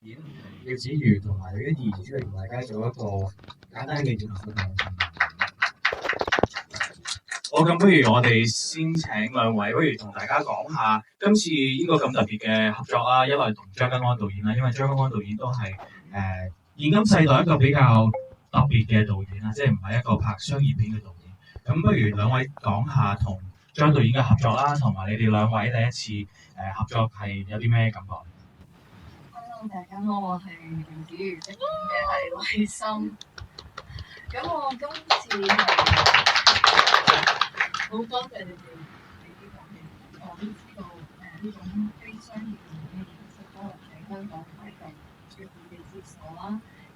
要子瑜同埋啲兒主嚟同大家做一個簡單嘅節目分享。好，咁不如我哋先請兩位，不如同大家講下今次呢個咁特別嘅合作啦。一來同張吉安導演啦，因為張吉安導演都係現今世代一個比較特別嘅導演啦，即係唔係一個拍商業片嘅導演。咁不如兩位講下同張導演嘅合作啦，同埋你哋兩位第一次合作係有啲咩感覺？大家好，我係楊子瑜，飾演嘅係慧心。咁我今次係好多謝你哋俾呢個戲，我都知道呢種非商業嘅形式可能喺香港唔係咁容易被接受啦，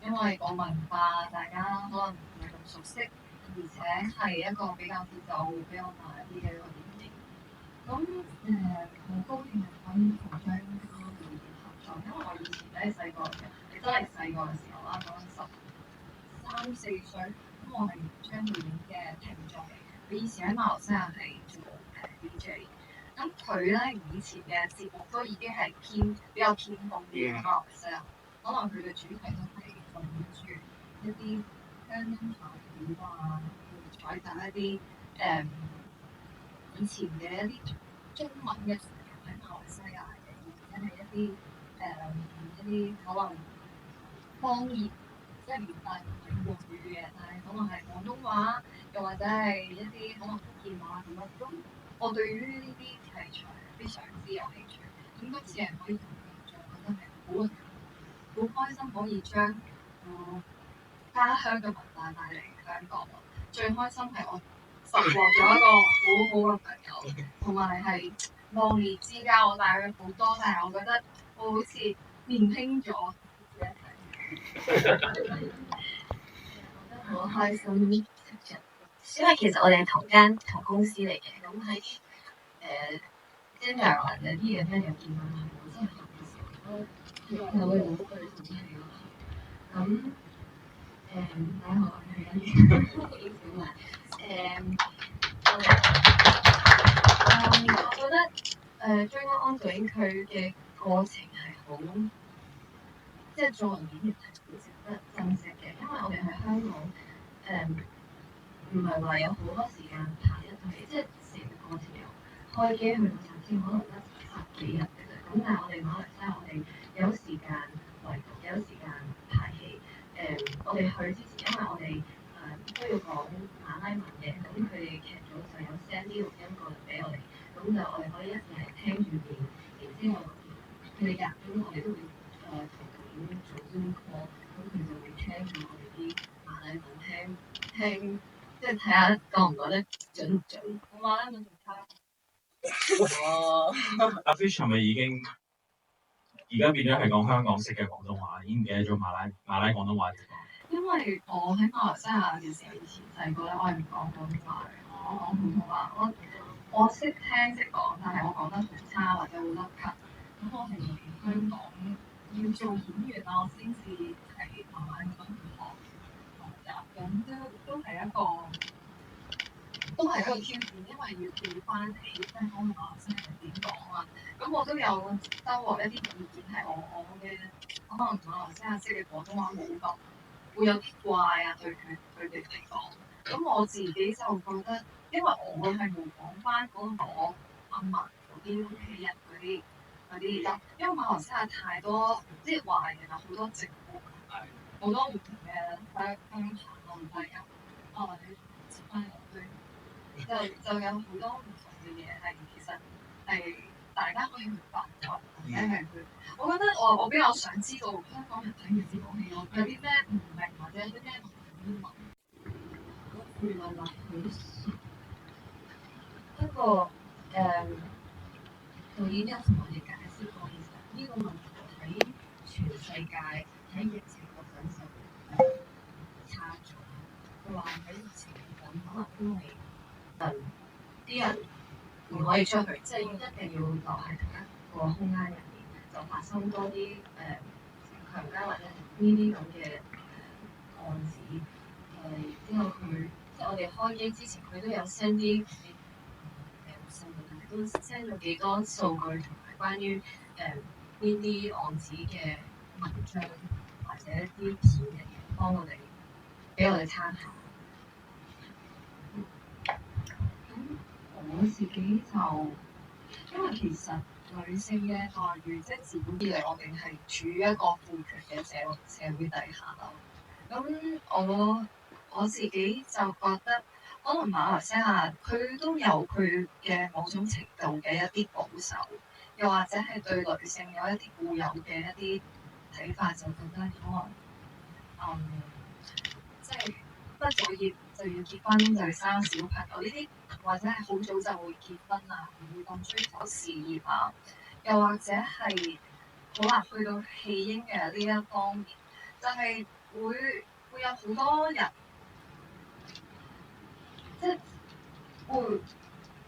因為個文化大家可能唔係咁熟悉，而且係一個比較節奏比較慢啲嘅一個電影。咁好高興可以同張因為我以前咧細個嘅，真係細個嘅時候啦，講緊13、14歲，咁我係張導演嘅聽眾嚟嘅。佢以前喺馬來西亞係做DJ，咁佢咧以前嘅節目都已經係比較偏鋒啲嘅馬來西亞，可能佢嘅主題都係圍繞住一啲鄉音茶料啊，採集一啲以前嘅一啲中文嘅傳統喺馬來西亞嘅，或者係一啲可能方言，即係連帶唔係國語嘅，但係可能係廣東話，又或者係一啲可能福建話咁樣。咁我對於呢啲題材非常之有興趣。咁今次係可以同佢合作，覺得係好開心，可以將家鄉嘅文化帶嚟香港。最開心係我拾獲咗一個好好嘅朋友，同埋係忘年之交。我大佢好多，但係我覺得我好似年輕咗，好開心。因為其實我哋係同公司嚟嘅，咁喺跟住話有啲嘢咧有見到係我真係合嘅時候，就會好對同啲嘢咯。咁大家好，我係欣怡，我覺得張安導演佢嘅過程係好，即係做人演員係好值得珍惜嘅，因為我哋喺香港唔係話有好多時間拍一套戲，即係成個過程由開機去到拍先，可能得10幾日嘅啫。咁但係我哋馬來西亞，我哋有時間圍讀，有時間排戲。我哋去之前，因為我哋都要講馬拉文嘅，咁佢哋劇組就有 send 啲錄音過嚟俾我哋，咁就我哋可以一齊聽住片，然之後佢哋夾咁，我哋都會同導演做 Zoom call，咁佢就會聽住我哋啲馬拉文聽。即係睇下覺唔覺得準唔準？我馬拉文仲差。阿 Fish 係咪已經而家變咗係講香港式嘅廣東話，已經唔記得咗馬拉廣東話點講？因為我喺馬來西亞嘅時候，以前細個咧，我係唔講廣東話嘅，我講普通話。我識聽識講，但係我講得好差或者好甩咳。咁我係嚟香港要做演員啦，我先至係慢慢咁學習，咁都係一個挑戰，因為要調翻起即係可能馬來西亞人點講啊。咁我都有收穫一啲意見，係我嘅可能馬來西亞式嘅廣東話冇咁會有啲怪啊，對佢哋嚟講。咁我自己就覺得，因為我係模仿翻嗰個阿嫲嗰啲屋企人嗰啲音，因為馬來西亞太多即係華人啊，好多籍貫，好多唔同嘅鄉下問題啊，或者接翻落去。就有好多唔同嘅嘢係其實係大家可以去發掘，或者係去。我覺得我比較想知道香港人睇完呢部戲，有啲咩唔明或者有啲咩唔明。原來話佢不過導演有同我哋解釋過，其實呢個問題喺全世界喺疫情嗰陣就差咗。佢話喺疫情嗰陣可能因為啲人唔可以出去，即係一定要留喺同一個空間入面，就發生多啲強姦或者呢啲咁嘅案子。之後佢即係我哋開機之前，佢都有 send 啲新聞，但係都 send 咗幾多數據同埋關於呢啲案子嘅文章或者一啲片嚟幫我哋俾我哋參考。咁我自己就因為其實女性嘅待遇即係自古以嚟我哋係處於一個父權嘅社會底下啦。咁我自己就覺得，可能馬來西亞佢都有佢嘅某種程度嘅一啲保守，又或者係對女性有一啲固有嘅一啲睇法，就覺得可能即係畢咗業就要結婚，就要生小朋友呢啲，或者係好早就會結婚啊，唔會咁追求事業啊，又或者係好難去到棄嬰嘅呢一方面，就係會有好多人。即係會，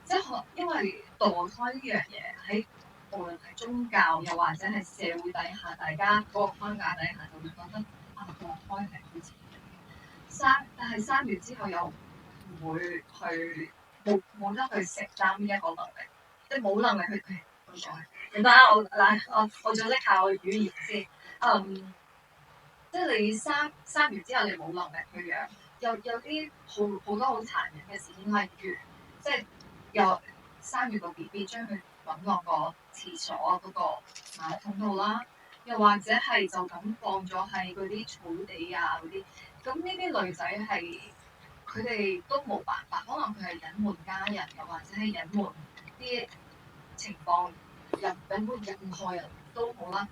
即係可，因為墮胎呢樣嘢喺無論係宗教又或者係社會底下，大家嗰個框架底下就會覺得啊，墮胎係好邪嘅，但係生完之後又唔會去冇得去承擔呢一個能力，即係冇能力去咁講。唔得啊！我組織下我語言先。即係你生完之後，你冇能力去養。有啲好多好殘忍嘅事件，例如即係又生完個 BB 將佢滾落個廁所嗰個馬桶度啦，又或者係就咁放咗喺嗰啲草地啊嗰啲，咁呢啲女仔係佢哋都冇辦法，可能佢係隱瞞家人，又或者係隱瞞啲情況，隱瞞任何人都好啦，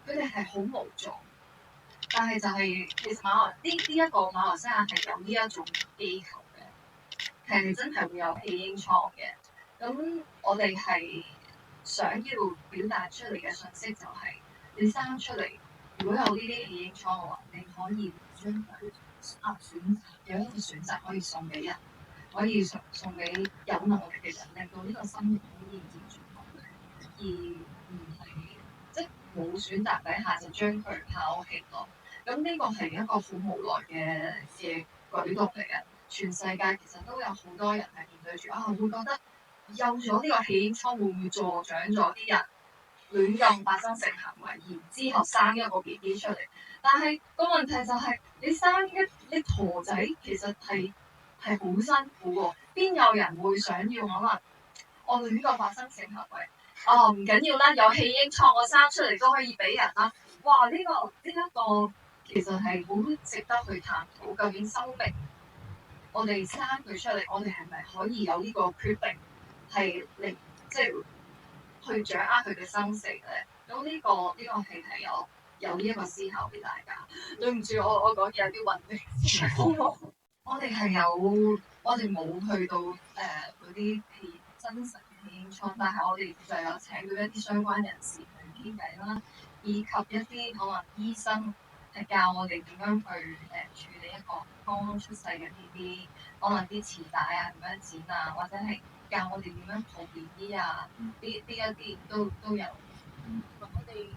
佢哋係好無助。但係就係其實呢一個馬來西亞係有呢一種機構嘅，係真係會有棄嬰床嘅。咁我哋係想要表達出嚟嘅訊息就係、你生出嚟如果有呢啲棄嬰床嘅話，你可以將佢有一個選擇可以送俾人，可以送俾有能力嘅人，令到呢個生命可以延續落去，而唔係即係冇選擇底下就將佢拋棄咯。咁呢個係一個好無奈嘅舉動嚟嘅，全世界其實都有好多人係面對住會覺得有咗呢個棄嬰倉會唔會助長咗啲人亂咁發生性行為，然之後生一個 BB 出嚟？但係個問題就係、你生一陀仔其實係好辛苦喎，邊有人會想要可能我亂咁發生性行為？唔緊要啦，有棄嬰倉我生出嚟都可以俾人啦。哇！呢一個其實係好值得去探討，究竟生命我哋生佢出嚟，我哋係咪可以有呢個決定，係令即係去掌握佢嘅生死咧？咁呢個係有呢一個思考俾大家。對唔住，我講嘢有啲混亂。我哋係我哋冇去到嗰啲真實嘅棄嬰倉，但係我哋就有請到一啲相關人士去傾偈啦，以及一啲可能醫生係教我哋點樣去處理一個剛剛出世嘅 BB，可能啲臍帶啊點樣剪啊，或者係教我哋點樣抱 BB 啊，呢一啲都有。我哋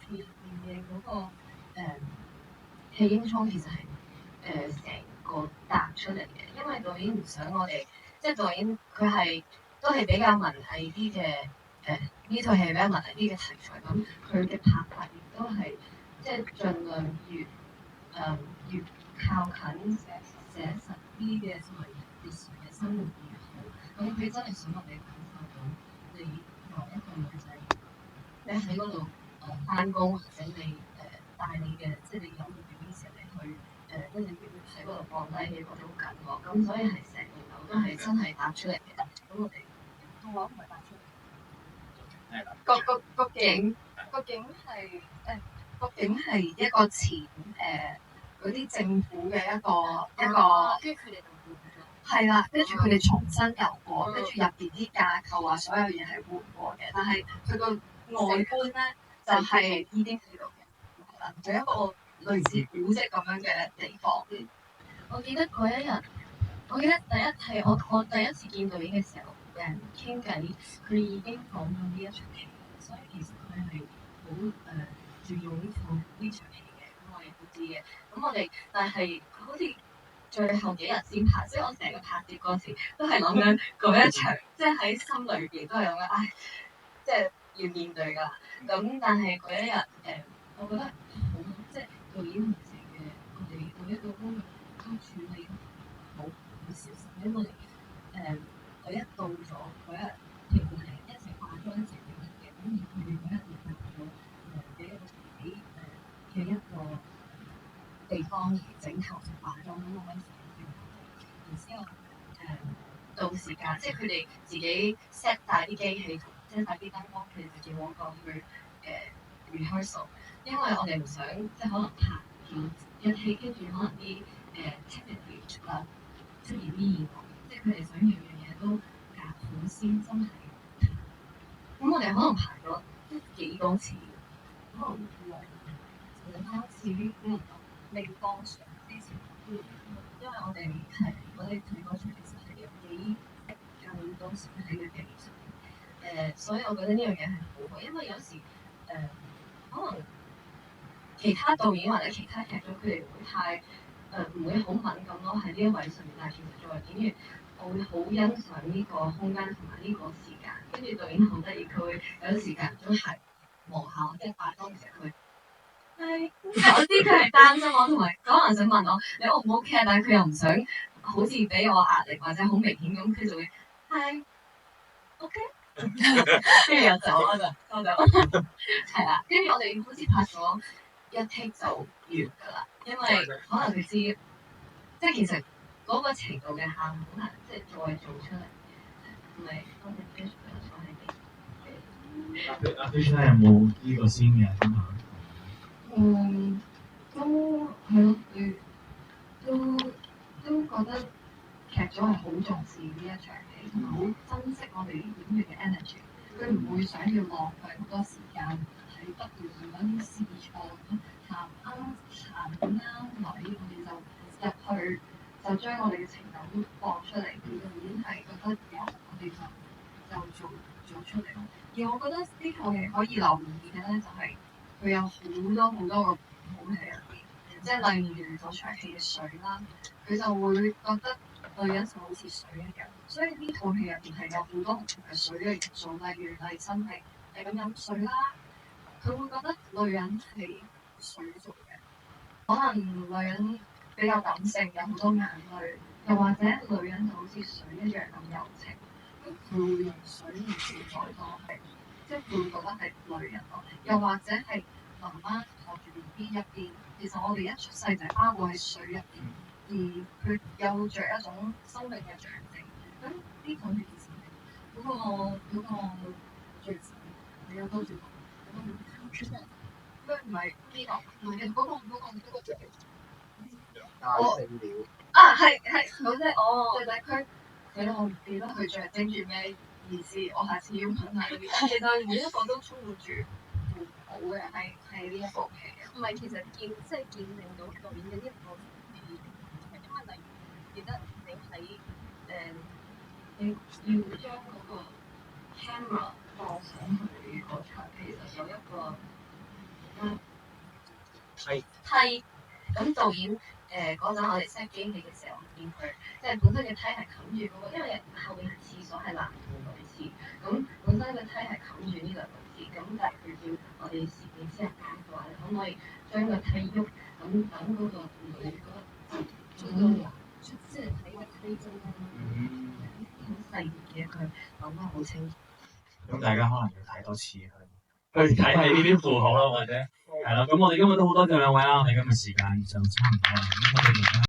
處入面嘅嗰個棄嬰倉其實係成個搭出嚟嘅，因為導演唔想我哋，即係導演佢都係比較文藝啲嘅，呢套戲比較文藝啲嘅題材，咁佢嘅拍法亦都係即係盡量越靠近寫實啲嘅同埋日常嘅生活越好。咁佢真係想我哋感受到你作為一個女仔，你喺嗰度翻工，或者你帶你嘅，即係你有個 BB 時候，你去跟住喺嗰度放低你嗰種感覺，咁所以係成棟樓都係真係搭出嚟嘅。咁我哋棟樓唔係搭出嚟，個景係一個前嗰啲政府嘅一個，跟住佢哋就換咗，係啦，跟住佢哋重新遊過，跟住入邊啲架構啊，所有嘢係換過嘅，但係佢個外觀咧就係已經喺度嘅，係啦，就一個類似古蹟咁樣嘅地方。我記得嗰一日，我記得我第一次見導演嘅時候，傾偈，佢已經講咗呢一場戲，所以其實佢係好要用呢場戲嘅，咁我哋都知嘅。咁我哋但係佢好似最後幾日先拍，所以我成個拍攝嗰時都係諗緊嗰一場，即係喺心裏邊都係諗緊，即係要面對㗎。咁但係嗰一日我覺得好地方而整頭髮化妝咁樣然之後到時間，即係佢哋自己 set 大啲機器，set 大啲燈光，佢哋就叫我過去rehearsal， 因為我哋唔想即係可能拍片一戲，跟住可能啲technically 出現啲意外，即係佢哋想樣樣嘢都夾好先，真係。咁我哋可能排咗幾多次，可能2-3次未放上之前，因為我哋睇嗰場其實係有幾多時喺嘅技術，所以我覺得呢樣嘢係好，因為有時可能其他導演或者其他劇組佢哋唔會太唔會好敏感咯喺呢一位上面，但係其實作為演員，我會好欣賞呢個空間同埋呢個時間，跟住導演好得意，佢會有時間都係望下我，即係擺當時佢。我知佢係擔心我，同埋可能想問我你 O 唔 OK 啊？但係佢又唔想好似俾我壓力或者好明顯咁，佢就會係 OK， 跟住又走啦就，我就係啦。跟住我哋好似拍咗一 take 就完㗎啦，因為可能佢知，即係其實嗰個程度嘅喊好難，即係再做出嚟，唔係我哋 finish 咗阿 Fish 有冇呢個先嘅分享？都係咯，都覺得劇組係好重視呢一場戲，同埋好珍惜我哋演員嘅 energy。佢唔會想要浪費好多時間喺不斷咁樣試錯咁行啱位，我哋就入去就將我哋嘅情感放出嚟，佢就已經係覺得我哋就做出嚟咯。而我覺得呢套戲可以留意嘅咧，就係佢有好多個武器入邊，即係例如嗰場戲嘅水啦，佢就會覺得女人就好似水一樣，所以呢套戲入邊係有好多唔同嘅水嘅元素，例如麗珍係咁飲水啦，佢會覺得女人係水做嘅，可能女人比較感性，有好多眼淚，又或者女人就好似水一樣咁柔情，咁佢會用水嚟主宰多係。即係佢會覺得係女人咯，又或者係媽媽托住 B B 一邊，其實我哋一出世就係包裹喺水入邊，而佢有着一種生命嘅象徵。咁呢套戲其實係嗰個最神，你有多住佢唔係呢個，唔係嗰個最大聖鳥啊，係嗰隻對仔區，係咯，我唔記得佢象徵住咩意思，我下次要問下呢啲。其實每一個都充滿住好嘅，係呢一部戲。唔係，其實見證到導演嘅呢一個戲，因為例如記得你喺你要將嗰個 camera 放上去嗰場，其實有一個梯，咁導演嗰陣我哋 set 機器嘅時候見佢，即係本身嘅梯係冚住嗰個，因為後面係廁所係男女廁，咁本身嘅梯係冚住呢兩個字，咁但係佢叫我哋前面先人講嘅話，你可唔可以將個梯喐，咁等嗰個女嗰個字即係睇個梯中好細嘅佢講得好清楚。咁大家可能要睇多次去睇下呢啲符號啦，或者係啦。咁我哋今日都好多謝兩位啦，我哋今日時間就差唔多啦。咁我哋